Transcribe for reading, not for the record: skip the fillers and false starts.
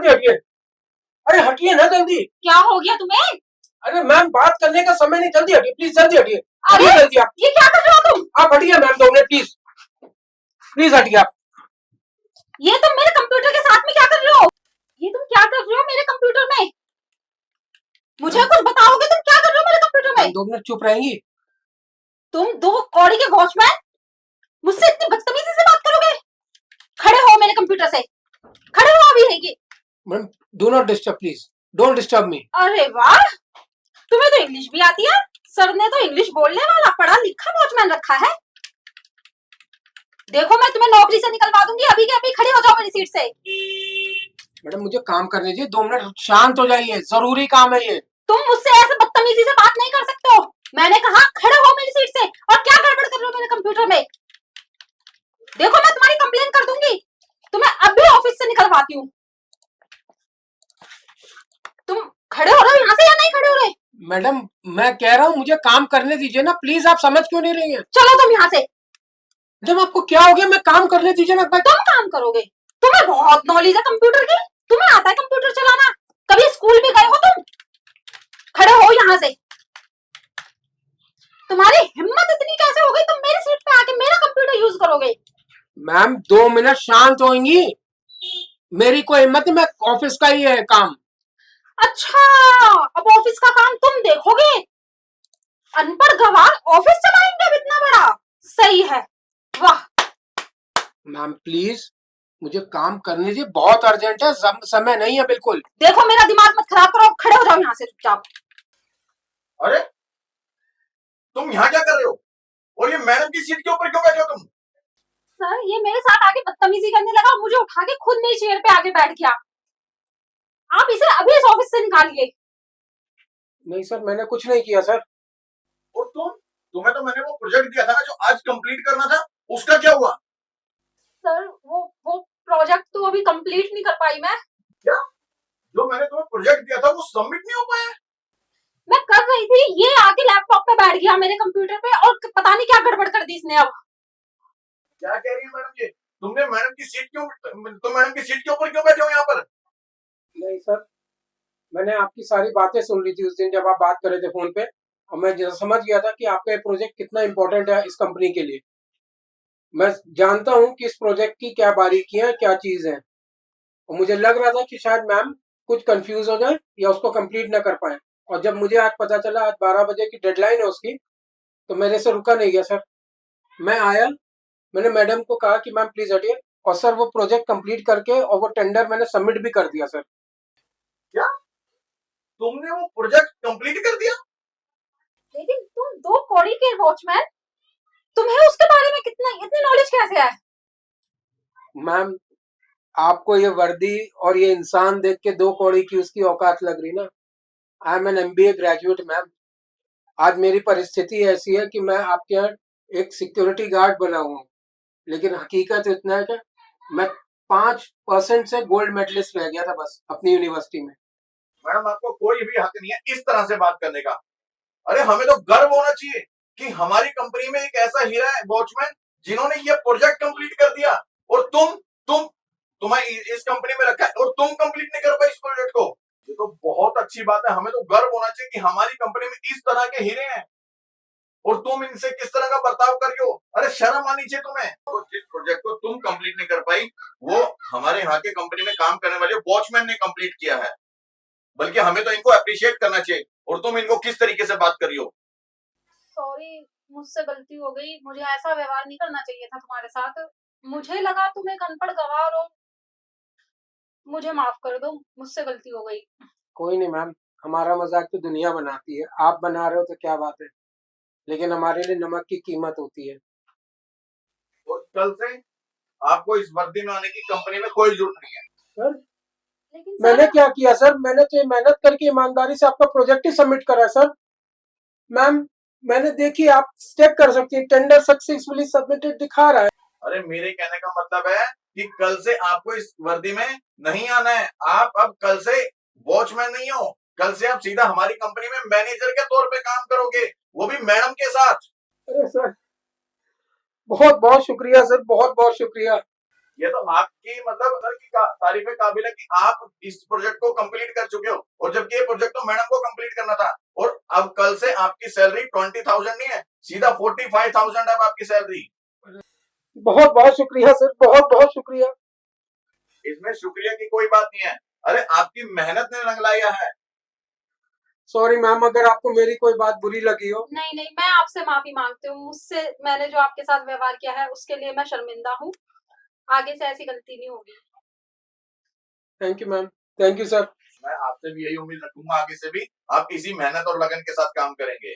जल्दी हटिए। अरे हटिए ना जल्दी। क्या हो गया तुम्हें? अरे मैम बात करने का समय नहीं, जल्दी हटिए प्लीज, जल्दी हटिए। अरे हटिए जल्दी आप। ये क्या कर रहे हो तुम? आप हटिए मैम 2 मिनट प्लीज, प्लीज हटिए आप। ये तुम मेरे कंप्यूटर के साथ में क्या कर रहे हो? ये तुम क्या कर रहे हो मेरे कंप्यूटर में? मुझे कुछ बताओगे तुम क्या कर रहे हो मेरे कंप्यूटर में? 2 मिनट चुप रहेंगी? तुम 2 कौड़ी के वॉचमैन मुझसे इतनी बदतमीजी से बात करोगे? खड़े हो मेरे कंप्यूटर से, खड़े हो अभी रहेगी। Ma'am do not disturb please, don't disturb me. अरे वाह, तुम्हें तो इंग्लिश भी आती है। सर ने तो इंग्लिश बोलने वाला पढ़ा लिखा वॉचमैन रखा है। देखो मैं तुम्हें नौकरी से निकलवा दूंगी, अभी के अभी खड़े हो जाओ मेरी सीट से। मैडम मुझे काम करने दीजिए, 2 मिनट शांत हो जाइए, जरूरी काम है ये। तुम मुझसे ऐसे बदतमीजी से बात नहीं कर सकते हो। मैंने कहा खड़े हो मेरी सीट से, और क्या गड़बड़ कर रहे हो मेरे कंप्यूटर में? देखो मैं तुम्हारी कंप्लेन कर दूंगी, तुम्हें अभी ऑफिस से निकलवाती हूँ। तुम खड़े हो रहे हो यहाँ से या नहीं खड़े हो रहे? मैडम मैं कह रहा हूँ मुझे काम करने दीजिए ना प्लीज, आप समझ क्यों नहीं रही हैं? चलो तुम यहाँ से। जब आपको क्या हो गया, मैं काम करने दीजिए ना। तुम काम करोगे? तुम्हें बहुत नॉलेज है कंप्यूटर की, तुम्हें आता है कंप्यूटर चलाना, कभी स्कूल भी गए हो तुम? खड़े हो यहाँ से। तुम्हारी हिम्मत इतनी कैसे हो गई, तुम मेरी सीट पे आके मेरा कंप्यूटर यूज करोगे? मैम 2 मिनट शांत होंगी, मेरी कोई हिम्मत नहीं, मैं ऑफिस का ही है काम। अच्छा, अब ऑफिस का काम तुम देखोगे? अनपढ़ गवार ऑफिस चलाएंगे अब इतना बड़ा? सही है, वाह। मैम प्लीज मुझे काम करने दीजिए, बहुत अर्जेंट है, समय नहीं है बिल्कुल। देखो मेरा दिमाग मत खराब करो, खड़े हो जाओ यहाँ से चुपचाप। अरे तुम यहाँ क्या कर रहे हो, और ये मैडम की सीट के ऊपर क्यों बैठे हो तुम? सर ये मेरे साथ आके बदतमीजी करने लगा, मुझे उठा के खुद मेरी चेयर पे आके बैठ गया। आप इसे अभी इस ऑफिस से निकालिए। नहीं सर, मैंने कुछ नहीं किया सर। और तुम्हें तो मैंने वो प्रोजेक्ट दिया था ना जो आज कंप्लीट करना था, उसका क्या हुआ? सर वो प्रोजेक्ट तो अभी कंप्लीट नहीं कर पाई मैं। क्या? जो मैंने तुम्हें प्रोजेक्ट दिया था वो सबमिट नहीं हो पाया? मैं कर रही थी, ये आके लैपटॉप पे बैठ गया मेरे कंप्यूटर पे, और पता नहीं क्या गड़बड़ कर दी इसने। अब क्या कह रही है मैडम जी? तुम मैडम की सीट के ऊपर क्यों बैठे हो यहाँ पर? नहीं सर, मैंने आपकी सारी बातें सुन ली थी उस दिन जब आप बात कर रहे थे फोन पे, और मैं समझ गया था कि आपका ये प्रोजेक्ट कितना इम्पोर्टेंट है इस कंपनी के लिए। मैं जानता हूँ कि इस प्रोजेक्ट की क्या बारीकियां, क्या चीज है, और मुझे लग रहा था कि शायद मैम कुछ कंफ्यूज हो जाए या उसको कंप्लीट ना कर पाए। और जब मुझे आज पता चला आज 12 बजे की डेडलाइन है उसकी, तो मेरे से रुका नहीं गया सर। मैं आया, मैंने मैडम को कहा कि मैम प्लीज हटिए, और सर वो प्रोजेक्ट कंप्लीट करके और वो टेंडर मैंने सबमिट भी कर दिया सर। क्या तुमने वो प्रोजेक्ट कंप्लीट कर दिया? लेकिन तुम 2 कौड़ी के वॉचमैन, तुम्हें उसके बारे में इतनी नॉलेज कैसे है? मैम आपको ये वर्दी और ये इंसान देख के 2 कौड़ी की उसकी औकात लग रही ना। I am an MBA graduate ma'am. आज मेरी परिस्थिति ऐसी है कि मैं आपके यहाँ एक सिक्योरिटी गार्ड बना हुआ हूँ, लेकिन हकीकत इतना है कि मैं 5% से गोल्ड मेडलिस्ट रह गया था बस अपनी यूनिवर्सिटी में। मैडम आपको कोई भी हक नहीं है इस तरह से बात करने का। अरे हमें तो गर्व होना चाहिए कि हमारी कंपनी में एक ऐसा हीरा है वॉचमैन जिन्होंने ये प्रोजेक्ट कंप्लीट कर दिया, और तुम्हें इस कंपनी में रखा है और तुम कंप्लीट नहीं कर पाए इस प्रोजेक्ट को। ये तो बहुत अच्छी बात है, हमें तो गर्व होना चाहिए कि हमारी कंपनी में इस तरह के हीरे हैं, और तुम इनसे किस तरह का बर्ताव कर रही हो। अरे शर्म आनी चाहिए तुम्हें। तो जिस प्रोजेक्ट को तुम कंप्लीट नहीं कर पाई वो हमारे यहाँ के कंपनी में काम करने वाले वॉचमैन ने कंप्लीट किया है, बल्कि हमें तो इनको अप्रिशिएट करना चाहिए, और तुम इनको किस तरीके से बात कर रही हो। सॉरी, मुझसे गलती हो गई, मुझे ऐसा व्यवहार नहीं करना चाहिए था तुम्हारे साथ। मुझे लगा तुम एक अनपढ़ गवार हो, मुझे माफ कर दो, मुझसे गलती हो गई। कोई नहीं मैम, हमारा मजाक तो दुनिया बनाती है, आप बना रहे हो तो क्या बात है, लेकिन हमारे लिए नमक की कीमत होती है। और कल से आपको इस वर्दी में आने की कंपनी में कोई जरूरत नहीं है। सर लेकिन मैंने क्या किया सर? मैंने तो मेहनत करके ईमानदारी से आपका प्रोजेक्ट ही सबमिट करा सर। मैम मैंने देखी, आप चेक कर सकती हैं, टेंडर सक्सेसफुली सबमिटेड दिखा रहा है। अरे मेरे कहने का मतलब है कि कल से आपको इस वर्दी में नहीं आना है। आप अब कल से वॉचमैन नहीं हो, कल से आप सीधा हमारी कंपनी में मैनेजर के तौर पे काम करोगे, वो भी मैडम के साथ। अरे सर बहुत बहुत शुक्रिया सर, बहुत बहुत शुक्रिया। ये तो आपकी मतलब सर की तारीफ काबिल है कि आप इस प्रोजेक्ट को कंप्लीट कर चुके हो, और जबकि ये प्रोजेक्ट तो मैडम को कंप्लीट करना था। और अब कल से आपकी सैलरी 20,000 नहीं है, सीधा 45,000 है आपकी सैलरी। बहुत बहुत शुक्रिया सर, बहुत बहुत शुक्रिया। इसमें शुक्रिया की कोई बात नहीं है। अरे आपकी मेहनत ने रंग लाया है। सॉरी मैम, अगर आपको मेरी कोई बात बुरी लगी हो। नहीं नहीं, मैं आपसे माफी मांगती हूँ। मुझसे मैंने जो आपके साथ व्यवहार किया है उसके लिए मैं शर्मिंदा हूँ। आगे से ऐसी गलती नहीं होगी। Thank you ma'am, thank you sir. मैं आपसे भी यही उम्मीद रखूंगा आगे से भी आप इसी मेहनत और लगन के साथ काम करेंगे।